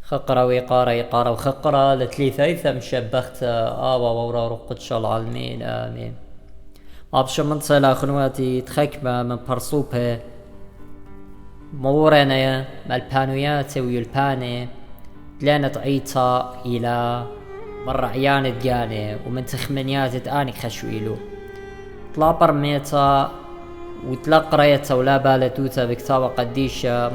خقرة ويقارة يقارة وخقرة لتليثة إيثم شبخت آوا وورا رقد شال عالمين آمين. أبشر من صلاة خنواتي تخكمة من برصوبة مورنا مالبانويات ويلباني دلانت عيطة إلى مرة عيان دقاني ومن تخمنيات تآني خشويلو طلا برميتا وتلق ريتا ولا بالتوتا بكتابة قديشة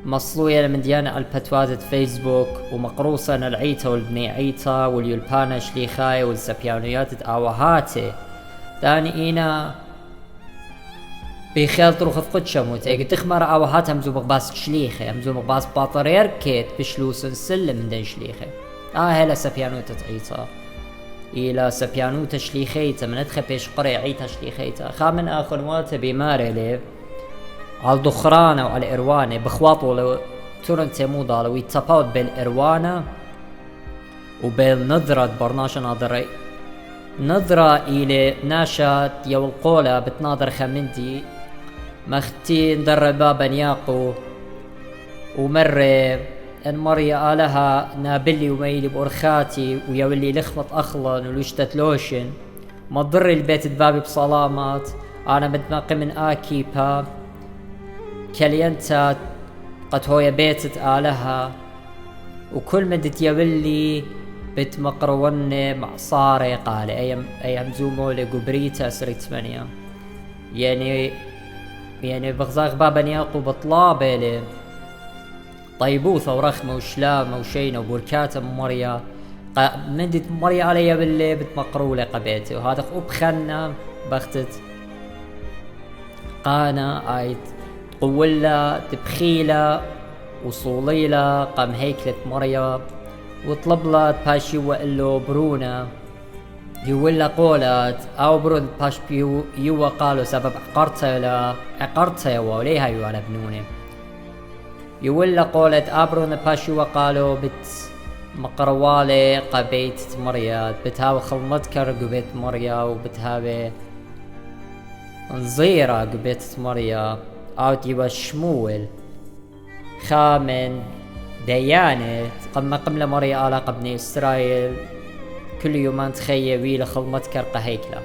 مصلوية من ديانة البتوازة فيسبوك ومقروصة العيتا والبني عيتا واليلبانا شليخاي والسبيانويات تآوهاتي داني إينا بخيال طروخ قدشموت اي تخمر آوهات همزو مقباس شليخي همزو مقباس باطرير كيت بشلوسن سلم من دين شليخي هلا سبيانوتا تعيتا إلى سبيانوتا شليخيتا من ادخل بيش قرية عيتا شليخيتا خامن آخنواتا بماري لي على دخرانة وعلى إروانة بخواطو لو تورنتي موضة لو يتفاوت بين إروانة وبين نظرة برناشا ناظري نظرة إلى ناشات يو القولة بتناظر خمنتي مختي ندر بابا نياقو ومرة ان مريا آلها نابلي وميلي بأرخاتي ويولي لخمط أخلن ولوشتت لوشن ما تضر البيت دبابي بصلامات أنا متناقي من آكيبا كلينتا قد هويا بيتت آلها وكل من تيولي بتمقرون مع صاري قال ايام زومولي قبريتا سريت ثمانية يعني بغزاغ بابا نياقو بطلابة لي طيبوثة ورخمة وشلامة وشينة وبركاتة مريا مندت مريا عليا باللي بتمقرولي قبيتي وهذا أبخنا بختت قانا آيت قولة تبخيلة وصوليلة قام هيكلة مريا وطلب له باشي وقلو برونا يولا قولت او برون باش بيو يوا قالوا سبب عقرتها وليها يوانا بنوني يولا قولت ابرون باشي وقالوا بت مقروالي قبيت مريا بتهاوي خلمتكر قبيت مريا وبتهاوي نظيرة قبيت مريا اوت يوا شمول خامن ديانة قملة مريا علاقة بني إسرائيل كل يومان تخيي ويلا خلمت كرقة هيكلا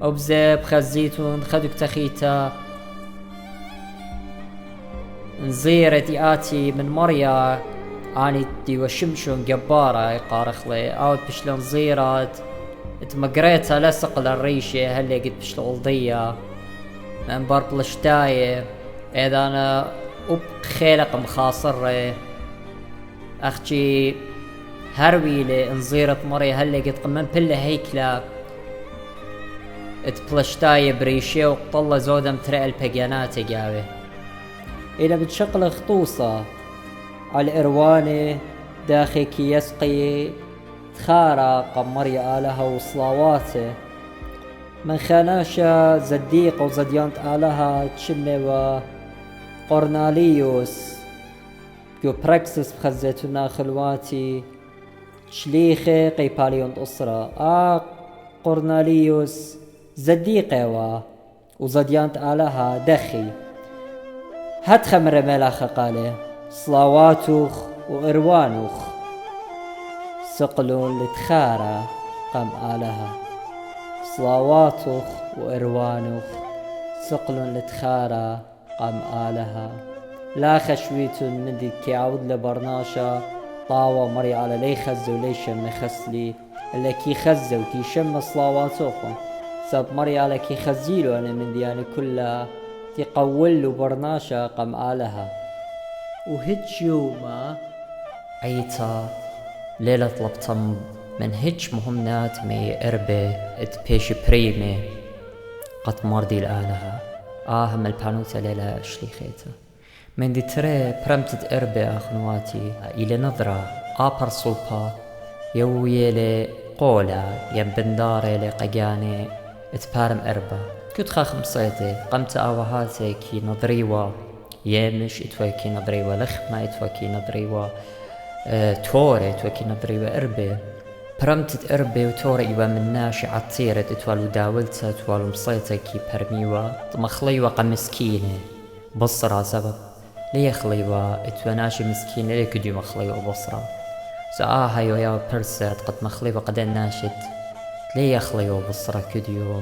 أبزب خزيتون خدوك تخيتا نزيرة آتي من مريا آني دي وشمشون جبارة يقارخلي أو بشلون نزيرات اتمقريتها لسق للريشة هلي قد بشلون ضية من بربلشتاية إذا أنا خيلق مخاصر أختي هرويلي انزيرة مريا هلي قد قمن بله هيكلا اتبلشتاي بريشي وقطلة زودة مترقى البقيانات قاوي إذا بتشقل خطوصة على الإرواني داخي كي يسقي تخارا قم مريا آلها وصلاواته من خاناشا زديق وزديانت آلها تشمي قرناليوس جو براكسس بخزيتنا خلواتي شليخي قيباليون أسرة قرناليوس زديقي وزديانت آلها دخي هات خمر ملاخ قاله صلاواتوخ وإروانوخ سقلون لتخارا قم آلها صلاواتوخ وإروانوخ سقلون لتخارا قام آلها لا خشويت ندي كي عود لبرناشا طاوة مري على لي خزو لي شم خسلي اللي كي خزو كي شم صلاواتوخم سب مري على كي خزيلو أنا من دياني كلها تقولو برناشا قام آلها وهج يوما عيتا ليلة طلبتم من هج مهمنات مي إربي اتبيش بريمي قد مردي الآلها هم البانوتا ليلة شليخيتا من دي تري برمتت إربي أخنواتي إلى نظرة آبر صوبا يويلي قولا ينبنداري لقياني اتبارم إربا كنت خاخم صيتي قمت آوهاتي كي نظريوا يمش اتوى كي نظريوا لخمة اتوى كي نظريوا توري اتوى كي نظريوا إربي برمتت إربي وتوري إيوا من ناشي عطيرة اتوالو داولتا اتوالو مصيتا كي برميوا مخليوا قمسكيني بصرا زبب ليه خليبا اتوناشي مسكين ليه كديو مخليبا بصرة سآها يا برسات قد مخليبا قد ناشد ليه خليبا بصرة كديو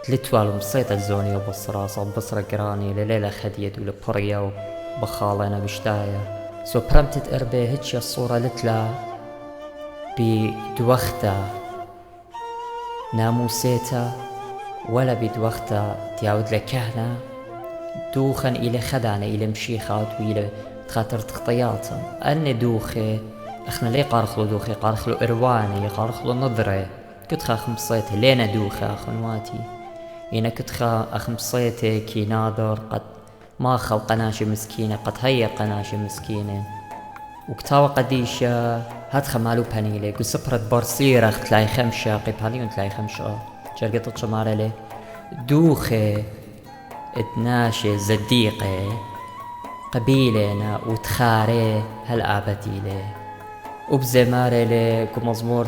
تلتوال مصيت الزوني بصرة صاب بصرة قراني لليلة خديد ولبريا وبخالينا بشتايا سو برمتت اربي هيتش الصورة لتلا بدوختا ناموسيتا ولا بدوختا تياود لكهنا دوخا إلى خدانة إلى مشيخات وإلى تخاطر تخطياتا أن دوخي أخنا ليه قارخلو دوخي قارخلو إرواني قارخلو نظري كتخا خمصيتي لينا دوخا أخنواتي إنا كتخا أخمصيتي كي ناظر قد ما خل قناشي مسكينة قد هي قناشي مسكينة وكتاوى قديشة هاتخا مالو بانيلي قو سبرت بارسيرة تلاي خمشة قيباليون تلاي خمشة جرقت شمارلي دوخي اتناشي زديقي قبيلنا وتخاري هالآبديلي وبزمارلي كمزمور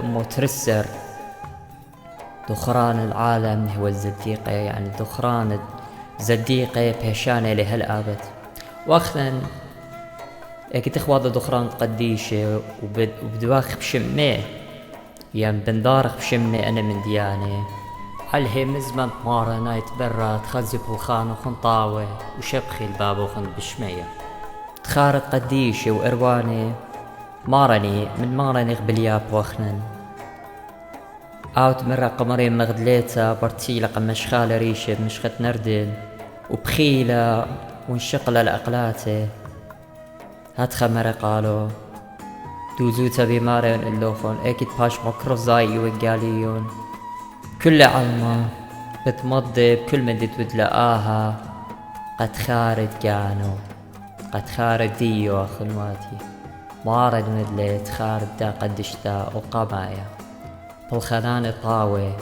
مترسر دخران العالم هو الزديقي يعني دخران زديقي بيشاني لهالآبد واخذا اكيد اخوات دخران قديشة وبدواخ بشمي يعني بندارخ بشمي انا من دياني عليه مزمن مارنا يتبرا تخزي بالخان وخنطاوي وشبخي الباب وخن بشمية تخارت قديشة وإرواني مارني من مارني قبلياب وخنن اوت مرة قمرين مغدليتا برتيلة قمشخالة ريشة مشخت نردل وبخيلة ونشقلة لأقلاتي هاتخا مرة قالوا دوزوتا بمارين اللوخون اكيد باش مكروزاي وقاليون كل علمة بتمضي بكل من تتلاقاها قد خارج كانوا قد خارج ديو أخنواتي مارد مدلت خارج دا قدشتا وقمايا بالخنان طاوي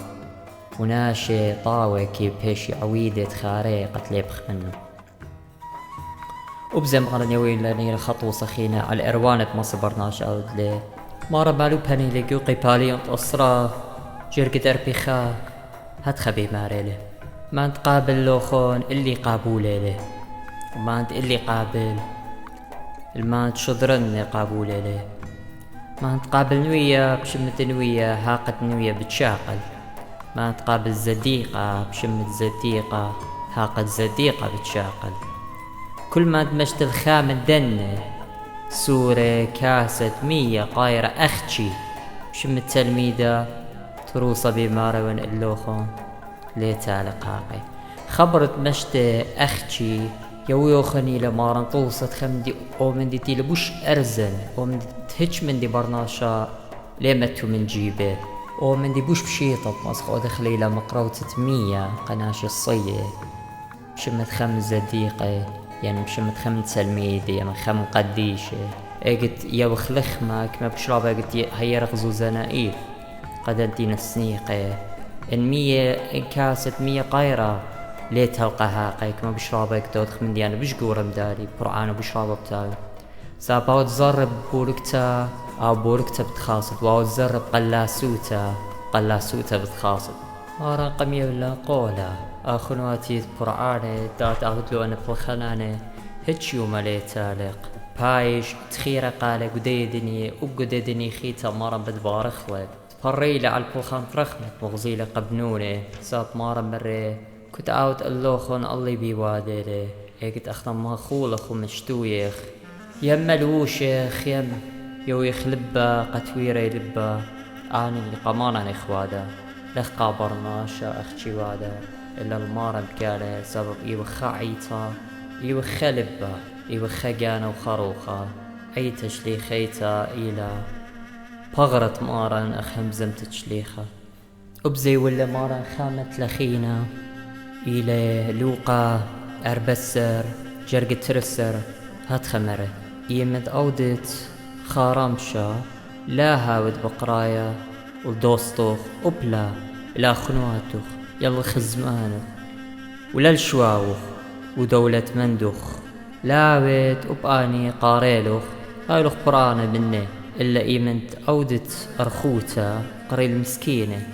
وناشي طاوي كي بيشي عويدة خاري قتلي بخمنو وبزم غرنيوين لاني الخطو سخينة على الإروانة مصبرناش أودلي مارا مالو باني لقيو قيبالي أسرا جرقت أربيخا هات خبي ماريلي ما انت قابل لوخون اللي قابولي له وما انت اللي قابل ما انت شضرن قابولي له ما انت قابل نوية بشمة نوية هاقت نوية بتشاقل ما انت قابل زديقة بشمة زديقة هاقت زديقة بتشاقل كل ما دمجت الخام الدنة سورة كاسة 100 قايرة أختشي بشمة تلميذة تروصة بمارة وين اللوخون ليتا لقاقي خبرت مشتى أختشي يوخني لمارن طوصت خمدي أو من دي تيلبوش أرزن أو من دي تهج من دي برناشا ليمتو من جيبه أو من دي بوش بشيطة مسخ أو دخلي لمقروتة 100 قناش الصية بشمت خم زديقة يعني بشمت خم تلميذي يعني خم قديشة اجت يوخ لخمك ما بشرابة اجت هي رغزو زنائيف قدنتين السنيقة إن 100 إن كاسة 100 قايرة ليتها القهاقة كما بشرابك دودخ من ديانا بشقورة مداري برعانة بشرابة بتاعي ساباو تزرب بوركتا أو بوركتا بتخاصد واو تزرب قلاسوتا بتخاصد مارا قمية ولا قولة أخنواتي برعانة دات أغدلو أنا بالخنانة هتش يوم ليتالق بايش تخيرة قالة قديدني وقديدني خيتا مارا بدبارخلك فريلة على البلخان فرخمت مغزيلة قبنوني ساب مارا مري كنت اوت اللوخون اللي بيواديلي ايكت اخنا مخولخ ومشتويخ يم الوشيخ يم يويخ لبا قتويري لبا اني اللي قمانا اخوادا لخ قابرناشا اختشي وادا الا المارا بكالي سبب ايوخا عيتا ايوخا لبا ايوخا جانا وخروخا اي تشليخيتا الى بغرت مارن أخهم زمت تشليخة أبزي ولا مارن خامت لخينا إلى لوقا أربسر جرق ترسر هات خمرة يمد أودت خارمشا لا هاود بقرايا ودوستوخ أبلا لا خنواتوخ يلا خزمانوخ ولا الشواوخ ودولة مندوخ لاوت أباني قاريلوخ هايلوخ برانا مني إلا إيمنت أودت أرخوتا قري المسكينة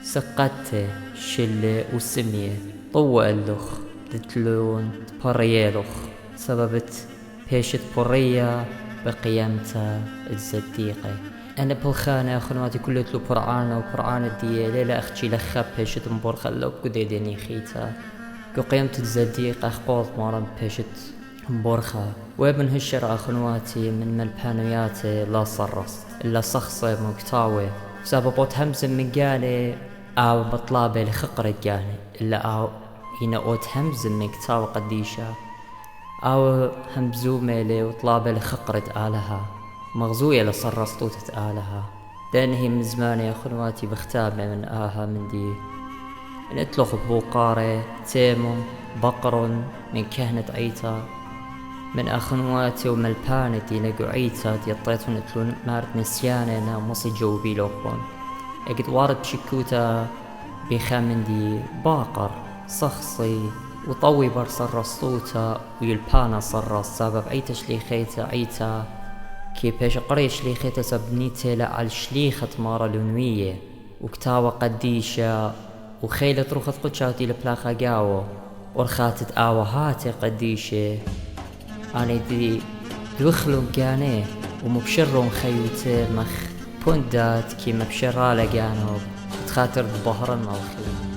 سقته شلة وسمية طوى اللخ تتلون تبريالخ سببت بيشت برية بقيامتا الزديقة. أنا بالخانة أخواتي كل تلو برعانا وبرعانا دي ليلة أختي لخب بيشت مبور خلو بقدي ديني خيتا كو قيمت الزديقة أخبوط مارا بيشت مبورخة وابن هشر أخواتي من ملبانوياتي لا صرص إلا صخصة مقتاوي سببوت همز من قالي أو بطلابي لخقر قاني إلا أو هنا أوت همز من قتاوي قديشة أو همزومي لي وطلابي لخقرت آلها مغزوية لصرصتوتة آلها دانهي من زمان يا أخواتي بختابة من آها من دي نتلخ بوقاري تيمو بقر من كهنة عيتا من أخواتي وملبانتي لقو عيتا يطيتو نتلو مارت نسياننا مصي جوبي لوخون اقد وارد بشكوتا بخامن دي باقر صخصي وطوي بر صرصتوتا ويلبانا صرص سبب عيتا شليخيتا عيتا كي بيش قري شليخيتا سبنيتي لعل شليخة مارا لونوية وكتاوة قديشة وخيلة روخت قدشاتي لبلاخا قاوة ورخاتت آوهاتي قديشة أنا دي دوخلو قاني ومبشرهم خيوتي مخ بوندات كي مبشرة لقانوب تخاطر بظهرنا الخيل